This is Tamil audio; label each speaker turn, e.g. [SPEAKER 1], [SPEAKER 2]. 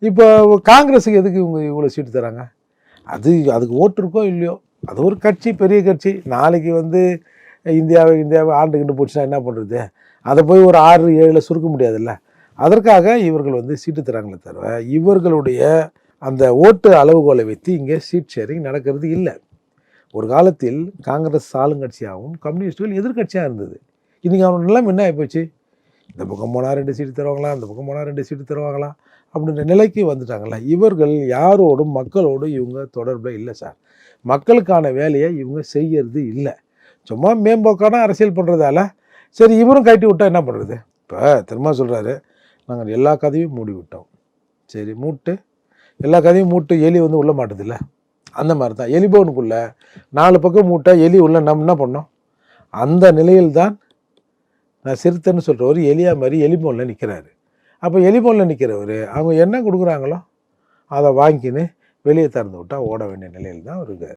[SPEAKER 1] இப்போ காங்கிரஸுக்கு எதுக்கு இவங்க இவ்வளோ சீட்டு தராங்க? அதுக்கு ஓட்டு இருக்கோ இல்லையோ, அது ஒரு கட்சி, பெரிய கட்சி. நாளைக்கு இந்தியாவை ஆண்டுகிட்டு போச்சுன்னா என்ன பண்ணுறது? அதை போய் ஒரு 6-7 சுருக்க முடியாதுல்ல. அதற்காக இவர்கள் சீட்டு தராங்களே தவிர இவர்களுடைய அந்த ஓட்டு அளவுகோலை வைத்து இங்கே சீட் ஷேரிங் நடக்கிறது இல்லை. ஒரு காலத்தில் காங்கிரஸ் ஆளுங்கட்சியாகவும் கம்யூனிஸ்டுகள் எதிர்கட்சியாக இருந்தது. இன்றைக்கி அவனோட நிலைமை என்ன ஆகிப்போச்சு? இந்த பக்கம் போனால் 2 சீட்டு தருவாங்களா, அந்த பக்கம் போனால் 2 சீட்டு தருவாங்களா அப்படின்ற நிலைக்கு வந்துட்டாங்களா. இவர்கள் யாரோடும் மக்களோடும் இவங்க தொடர்பில் இல்லை சார். மக்களுக்கான வேலையை இவங்க செய்கிறது இல்லை. சும்மா மேம்போக்கான அரசியல் பண்ணுறதால சரி இவரும் கட்டி விட்டால் என்ன பண்ணுறது? இப்போ திரும்ப சொல்கிறாரு, நாங்கள் எல்லா கதையும் மூடி விட்டோம். சரி மூட்டு, எல்லா கதையும் மூட்டு எலி உள்ள மாட்டுதில்ல, அந்த மாதிரி தான் எலிபோனுக்குள்ளே 4 பக்கம் மூட்டை எலி உள்ள நம்ம என்ன பண்ணோம்? அந்த நிலையில்தான் நான் சிறுத்தைன்னு சொல்கிறவர் எலியா மாதிரி எலிபோனில் நிற்கிறாரு. அப்போ எலிபோனில் நிற்கிறவர் அவங்க என்ன கொடுக்குறாங்களோ அதை வாங்கிக்கின்னு வெளியே திறந்து விட்டால் ஓட வேண்டிய நிலையில் தான் இருக்கார்.